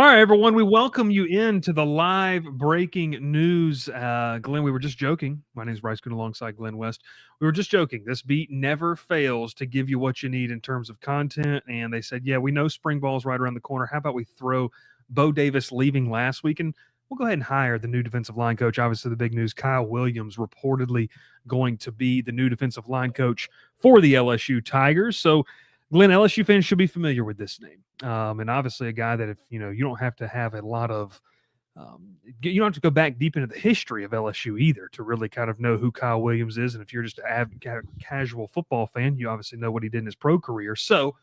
right, everyone, we welcome you into the live breaking news. Glenn, we were just joking. My name is Bryce Koon alongside Glen West. We were just joking. This beat never fails to give you what you need in terms of content. And they said, yeah, we know spring ball's right around the corner. How about we throw Bo Davis leaving last week? And we'll go ahead and hire the new defensive line coach. Obviously, the big news, Kyle Williams reportedly going to be the new defensive line coach for the LSU Tigers. So, Glenn, LSU fans should be familiar with this name. And obviously a guy that if, you don't have to have a lot of, you don't have to go back deep into the history of LSU either to really kind of know who Kyle Williams is. And if you're just a casual football fan, you obviously know what he did in his pro career. So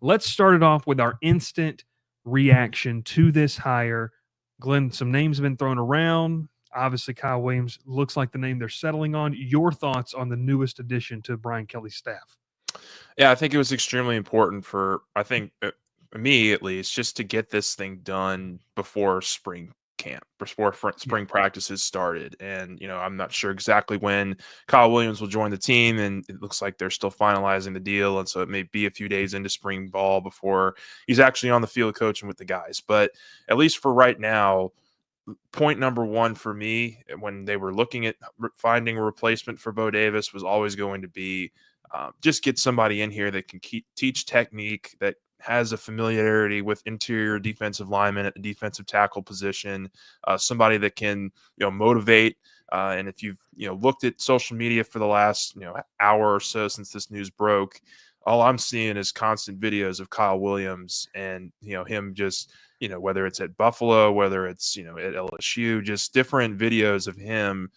let's start it off with our instant reaction to this hire. Glenn, some names have been thrown around. Obviously, Kyle Williams looks like the name they're settling on. Your thoughts on the newest addition to Brian Kelly's staff? Yeah, I think it was extremely important for, me at least, just to get this thing done before spring camp, before spring practices started. And, I'm not sure exactly when Kyle Williams will join the team, and it looks like they're still finalizing the deal. And so it may be a few days into spring ball before he's actually on the field coaching with the guys. But at least for right now, point number one for me when they were looking at finding a replacement for Bo Davis was always going to be just get somebody in here that can teach technique, that has a familiarity with interior defensive linemen at the defensive tackle position, somebody that can, motivate. And if you've, looked at social media for the last, hour or so since this news broke, all I'm seeing is constant videos of Kyle Williams and, him just, whether it's at Buffalo, whether it's, at LSU, just different videos of him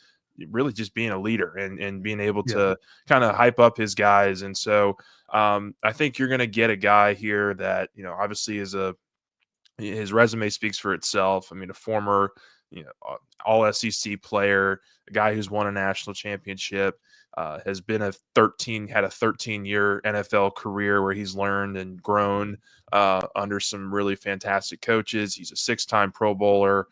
really just being a leader and being able to kind of hype up his guys. And so I think you're going to get a guy here that, obviously his resume speaks for itself. I mean, a former, all SEC player, a guy who's won a national championship, has been had a 13-year NFL career where he's learned and grown under some really fantastic coaches. He's a 6-time Pro Bowler.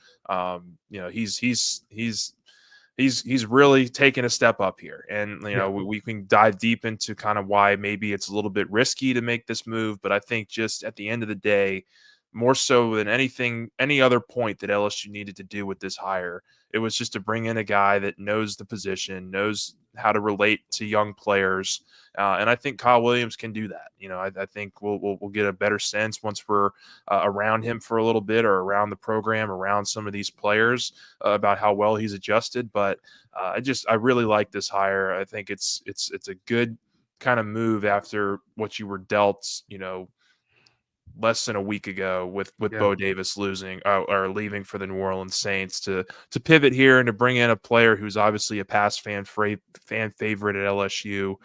He's really taken a step up here. And, we can dive deep into kind of why maybe it's a little bit risky to make this move. But I think just at the end of the day, more so than any other point that LSU needed to do with this hire, it was just to bring in a guy that knows the position, knows how to relate to young players. And I think Kyle Williams can do that. I think we'll get a better sense once we're around him for a little bit, or around the program, around some of these players, about how well he's adjusted. But I really like this hire. I think it's a good kind of move after what you were dealt, less than a week ago with Bo Davis losing or leaving for the New Orleans Saints, to pivot here and to bring in a player who's obviously a past fan favorite at LSU.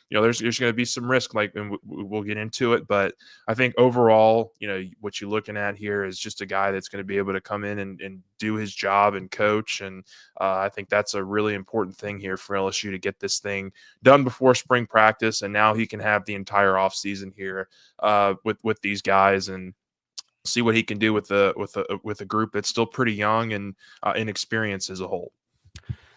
There's going to be some risk, and we'll get into it, but I think overall, what you're looking at here is just a guy that's going to be able to come in and do his job and coach. And I think that's a really important thing here for LSU to get this thing done before spring practice. And now he can have the entire offseason here with these guys and see what he can do with a group that's still pretty young and inexperienced as a whole.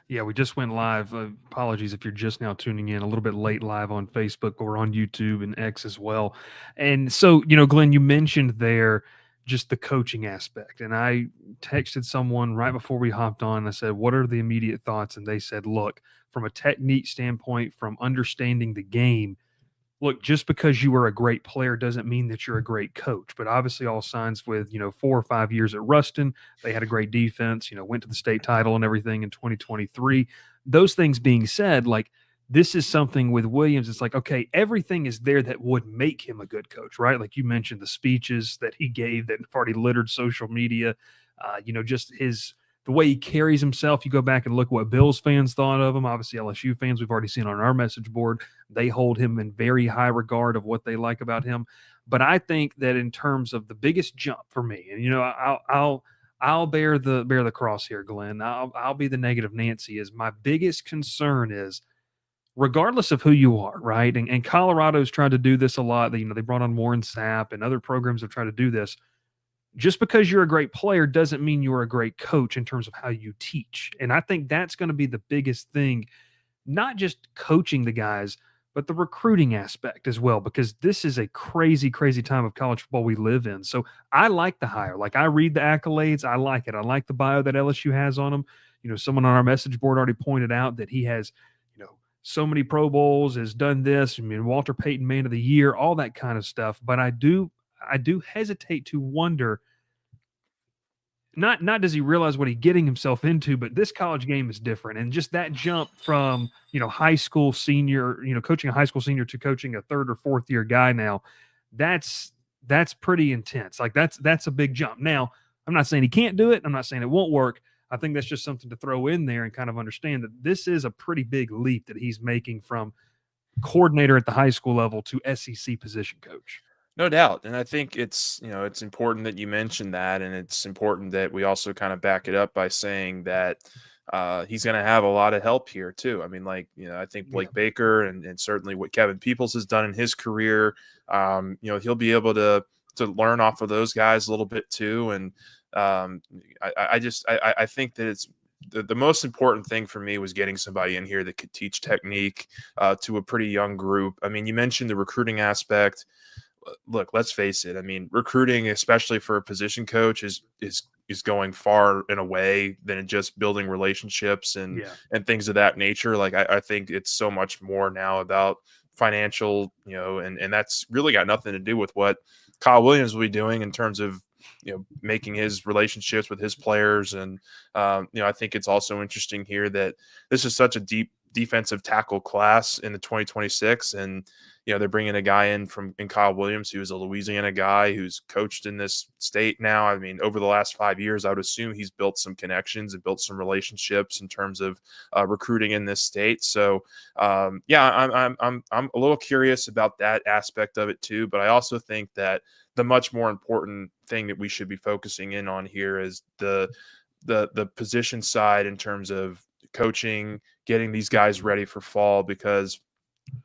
Yeah, we just went live. Apologies if you're just now tuning in, a little bit late, live on Facebook or on YouTube and X as well. And so, Glenn, you mentioned there just the coaching aspect. And I texted someone right before we hopped on. I said, what are the immediate thoughts? And they said, look, from a technique standpoint, from understanding the game, look, just because you were a great player doesn't mean that you're a great coach. But obviously all signs with, 4 or 5 years at Ruston, they had a great defense, went to the state title and everything in 2023. Those things being said, this is something with Williams. It's like, okay, everything is there that would make him a good coach, right? Like you mentioned, the speeches that he gave that have already littered social media, just the way he carries himself. You go back and look what Bills fans thought of him. Obviously, LSU fans, we've already seen on our message board, they hold him in very high regard of what they like about him. But I think that in terms of the biggest jump for me, and I'll bear the cross here, Glenn. I'll be the negative Nancy. Is my biggest concern is, regardless of who you are, right? And Colorado's tried to do this a lot. They brought on Warren Sapp, and other programs have tried to do this. Just because you're a great player doesn't mean you're a great coach in terms of how you teach. And I think that's going to be the biggest thing, not just coaching the guys, but the recruiting aspect as well, because this is a crazy, crazy time of college football we live in. So I like the hire. Like, I read the accolades. I like it. I like the bio that LSU has on him. Someone on our message board already pointed out that he has, so many Pro Bowls, has done this. I mean, Walter Payton Man of the Year, all that kind of stuff. But I do hesitate to wonder, not does he realize what he's getting himself into, but this college game is different. And just that jump from, high school senior, coaching a high school senior to coaching a third or fourth year guy now, that's pretty intense. Like, that's a big jump. Now, I'm not saying he can't do it. I'm not saying it won't work. I think that's just something to throw in there and kind of understand that this is a pretty big leap that he's making from coordinator at the high school level to SEC position coach. No doubt. And I think it's important that you mention that. And it's important that we also kind of back it up by saying that he's going to have a lot of help here too. I mean, like, I think Blake Baker and certainly what Kevin Peoples has done in his career, he'll be able to learn off of those guys a little bit too. And I think that it's the most important thing for me was getting somebody in here that could teach technique to a pretty young group. I mean, you mentioned the recruiting aspect. Look, let's face it. I mean, recruiting, especially for a position coach, is going far and away than just building relationships and things of that nature. Like, I think it's so much more now about financial, and that's really got nothing to do with what Kyle Williams will be doing in terms of making his relationships with his players. And I think it's also interesting here that this is such a deep defensive tackle class in the 2026, and they're bringing a guy in Kyle Williams, who is a Louisiana guy who's coached in this state now. I mean, over the last 5 years, I would assume he's built some connections and built some relationships in terms of recruiting in this state. So, I'm a little curious about that aspect of it too. But I also think that the much more important thing that we should be focusing in on here is the position side in terms of coaching, getting these guys ready for fall, because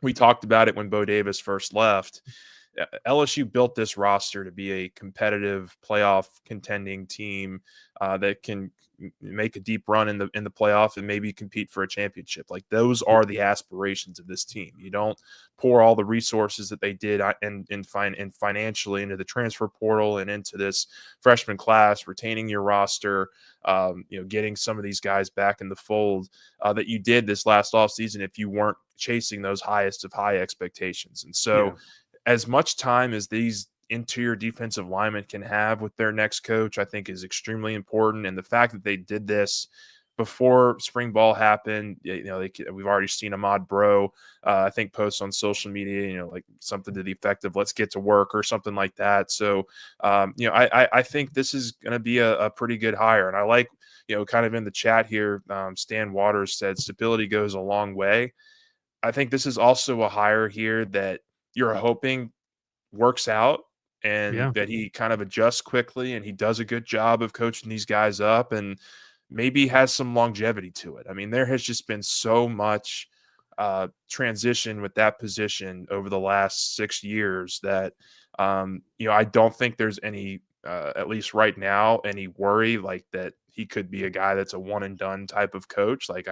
we talked about it when Bo Davis first left. LSU built this roster to be a competitive playoff contending team that can make a deep run in the playoff and maybe compete for a championship. Like, those are the aspirations of this team. You don't pour all the resources that they did and financially into the transfer portal and into this freshman class, retaining your roster, getting some of these guys back in the fold that you did this last offseason if you weren't chasing those highest of high expectations. And so as much time as these interior defensive linemen can have with their next coach, I think is extremely important. And the fact that they did this before spring ball happened, we've already seen Ahmad Bro, I think, post on social media, like something to the effect of "let's get to work" or something like that. So, I think this is going to be a pretty good hire. And I like, kind of in the chat here, Stan Waters said stability goes a long way. I think this is also a hire here that you're hoping works out and that he kind of adjusts quickly and he does a good job of coaching these guys up and maybe has some longevity to it. I mean, there has just been so much transition with that position over the last 6 years that, I don't think there's any, at least right now, any worry like that he could be a guy that's a one and done type of coach. Like,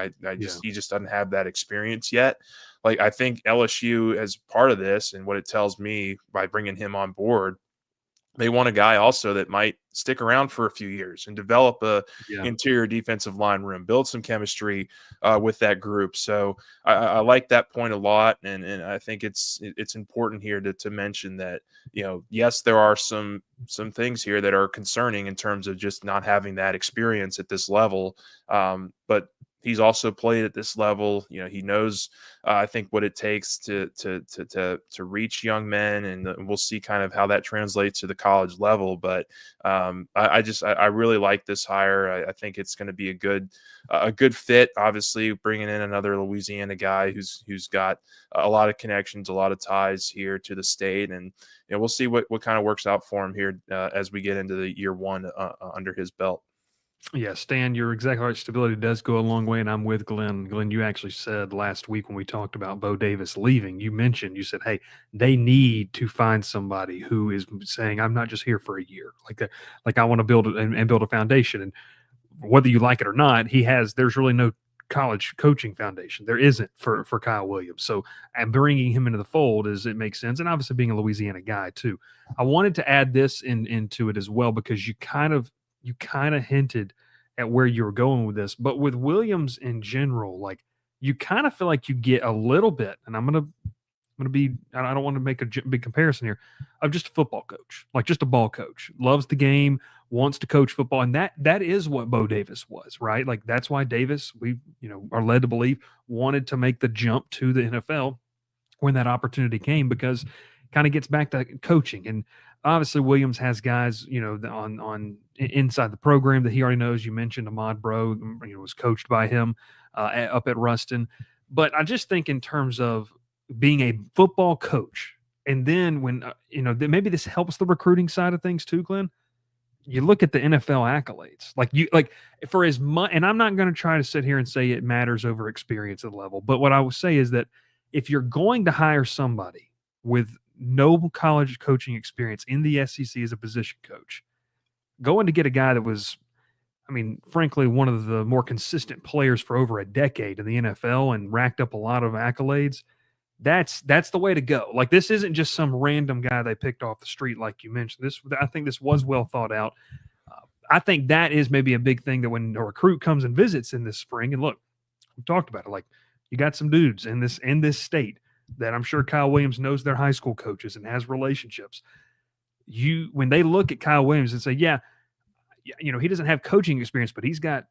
he just doesn't have that experience yet. Like, I think LSU, as part of this, and what it tells me by bringing him on board, they want a guy also that might stick around for a few years and develop a interior defensive line room, build some chemistry with that group. So I like that point a lot. And I think it's important here to mention that, yes, there are some things here that are concerning in terms of just not having that experience at this level. But he's also played at this level. He knows, I think, what it takes to reach young men, and we'll see kind of how that translates to the college level. But I really like this hire. I think it's going to be a good fit. Obviously, bringing in another Louisiana guy who's got a lot of connections, a lot of ties here to the state, and we'll see what kind of works out for him here as we get into the year one under his belt. Yeah, Stan, you're exactly right. Stability does go a long way, and I'm with Glenn. Glenn, you actually said last week when we talked about Bo Davis leaving, you said, hey, they need to find somebody who is saying, I'm not just here for a year. Like I want to build it and build a foundation. And whether you like it or not, there's really no college coaching foundation. There isn't for Kyle Williams. So, and bringing him into the fold it makes sense. And obviously being a Louisiana guy too. I wanted to add this into it as well because you kind of hinted at where you were going with this, but with Williams in general, like you kind of feel like you get a little bit, and I'm gonna be. I don't want to make a big comparison here of just a football coach, like just a ball coach, loves the game, wants to coach football, and that is what Bo Davis was, right? Like that's why Davis, we are led to believe, wanted to make the jump to the NFL when that opportunity came because kind of gets back to coaching. And obviously Williams has guys, on inside the program that he already knows. You mentioned Ahmad Bro, was coached by him up at Ruston. But I just think in terms of being a football coach, and then when, maybe this helps the recruiting side of things too, Glenn. You look at the NFL accolades, like for as much, and I'm not going to try to sit here and say it matters over experience at level, but what I will say is that if you're going to hire somebody with no college coaching experience in the SEC as a position coach, going to get a guy that was, I mean, frankly, one of the more consistent players for over a decade in the NFL and racked up a lot of accolades, that's the way to go. Like this isn't just some random guy they picked off the street, like you mentioned. I think this was well thought out. I think that is maybe a big thing that when a recruit comes and visits in this spring, and look, we talked about it. Like you got some dudes in this state that I'm sure Kyle Williams knows their high school coaches and has relationships. When they look at Kyle Williams and say, yeah, he doesn't have coaching experience, but he's got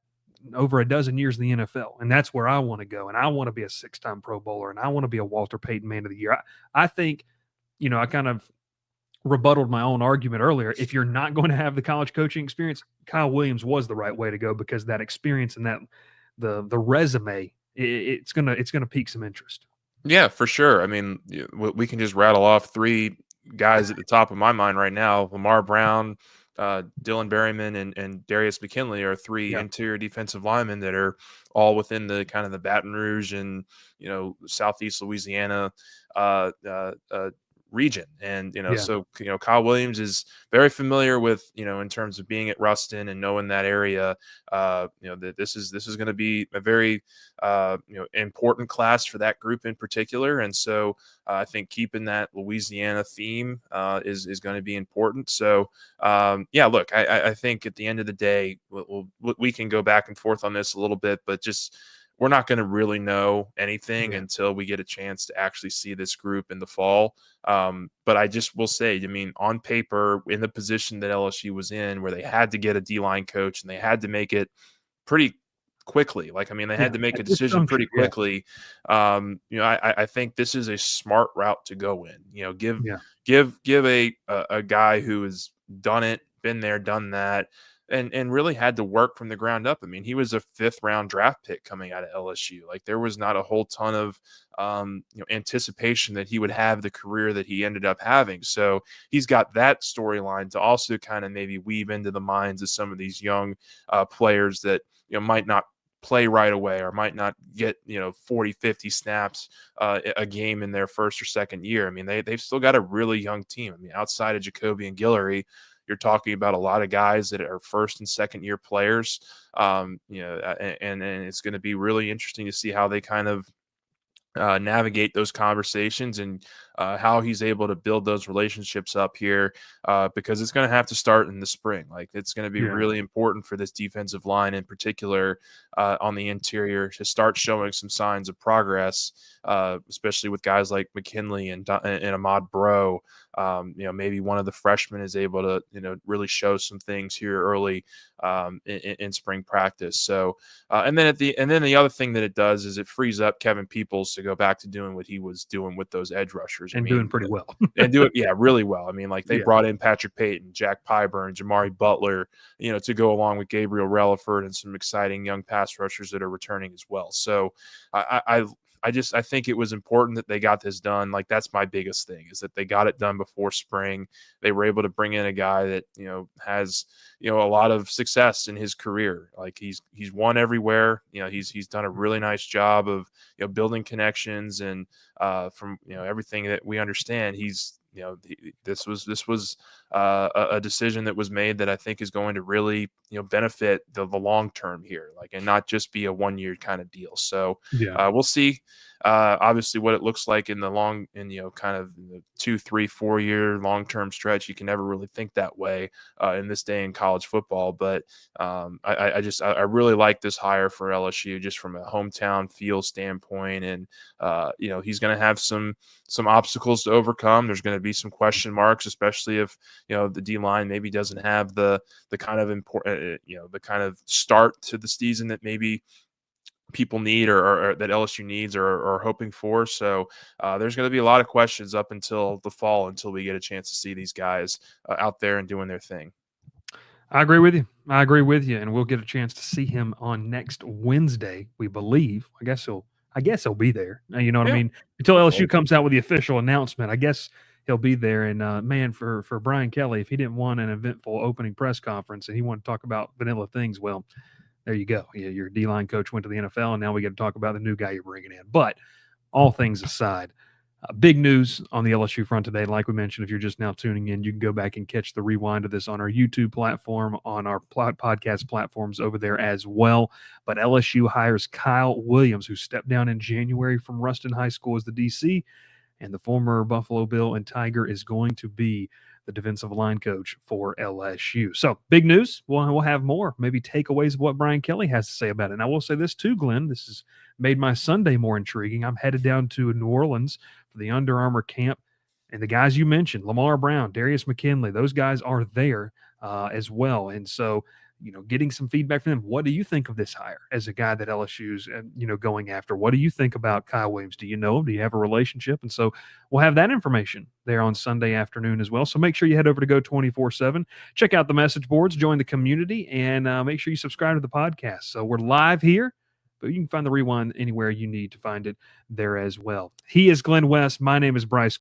over a dozen years in the NFL, and that's where I want to go. And I want to be a 6-time Pro Bowler, and I want to be a Walter Payton Man of the Year. I think, I kind of rebutted my own argument earlier. If you're not going to have the college coaching experience, Kyle Williams was the right way to go because that experience and that the resume, it's gonna pique some interest. Yeah, for sure. I mean, we can just rattle off three guys at the top of my mind right now. Lamar Brown, Dylan Berryman, and Darius McKinley are three Yeah. interior defensive linemen that are all within the kind of the Baton Rouge and Southeast Louisiana region. And so Kyle Williams is very familiar with in terms of being at Ruston and knowing that area. That this is going to be a very important class for that group in particular. And so I think keeping that Louisiana theme is going to be important. So look, I think at the end of the day, we can go back and forth on this a little bit, but just we're not going to really know anything until we get a chance to actually see this group in the fall. But I just will say, I mean, on paper, in the position that LSU was in, where they had to get a D-line coach and they had to make it pretty quickly. Like, I mean, they had to make a decision pretty quickly. I think this is a smart route to go in. Give a guy who has done it, been there, done that, and really had to work from the ground up. I mean, he was a 5th round draft pick coming out of LSU. Like there was not a whole ton of anticipation that he would have the career that he ended up having. So he's got that storyline to also kind of maybe weave into the minds of some of these young players that might not play right away or might not get 40, 50 snaps a game in their first or second year. I mean, they've still got a really young team. I mean, outside of Jacoby and Guillory, you're talking about a lot of guys that are first and second year players, and it's going to be really interesting to see how they kind of navigate those conversations and how he's able to build those relationships up here because it's going to have to start in the spring. Like it's going to be really important for this defensive line in particular on the interior to start showing some signs of progress, especially with guys like McKinley and Ahmad Bro. Maybe one of the freshmen is able to, really show some things here early in spring practice. So, and then the other thing that it does is it frees up Kevin Peoples to go back to doing what he was doing with those edge rushers. And doing pretty well. And do it, really well. I mean, like they brought in Patrick Payton, Jack Pyburn, Jamari Butler, to go along with Gabriel Relaford and some exciting young pass rushers that are returning as well. So I think it was important that they got this done. Like that's my biggest thing is that they got it done before spring. They were able to bring in a guy that, has, a lot of success in his career. Like he's won everywhere. He's done a really nice job of, building connections and from, everything that we understand, he's, this was a decision that was made that I think is going to really benefit the long term here, like, and not just be a 1 year kind of deal. So Yeah. we'll see. Obviously, what it looks like in the kind of the 2, 3, 4 year long term stretch, you can never really think that way in this day in college football. But I really like this hire for LSU just from a hometown feel standpoint, and he's going to have some obstacles to overcome. There's going to be some question marks, especially if the D line maybe doesn't have the kind of important the kind of start to the season that maybe people need or that LSU needs or are hoping for. So there's going to be a lot of questions up until the fall until we get a chance to see these guys out there and doing their thing. I agree with you. I agree with you, and we'll get a chance to see him on next Wednesday, we believe. I guess he'll be there. You know what I Yeah, mean? Until hopefully. LSU comes out with the official announcement, I guess he'll be there. And man, for Brian Kelly, if he didn't want an eventful opening press conference and he wanted to talk about vanilla things, well, there you go. Yeah, your D line coach went to the NFL, and now we get to talk about the new guy you're bringing in. But all things aside, big news on the LSU front today. Like we mentioned, if you're just now tuning in, you can go back and catch the rewind of this on our YouTube platform, on our podcast platforms over there as well. But LSU hires Kyle Williams, who stepped down in January from Ruston High School as the DC, and the former Buffalo Bill and Tiger is going to be the defensive line coach for LSU. So big news. We'll have more, maybe takeaways of what Brian Kelly has to say about it. And I will say this too, Glenn. This has made my Sunday more intriguing. I'm headed down to New Orleans for the Under Armour camp. And the guys you mentioned, Lamar Brown, Darius McKinley, those guys are there as well. And so, getting some feedback from them. What do you think of this hire as a guy that LSU's, going after? What do you think about Kyle Williams? Do you know him? Do you have a relationship? And so we'll have that information there on Sunday afternoon as well. So make sure you head over to Go 24/7, check out the message boards, join the community, and make sure you subscribe to the podcast. So we're live here, but you can find the rewind anywhere you need to find it there as well. He is Glen West. My name is Bryce.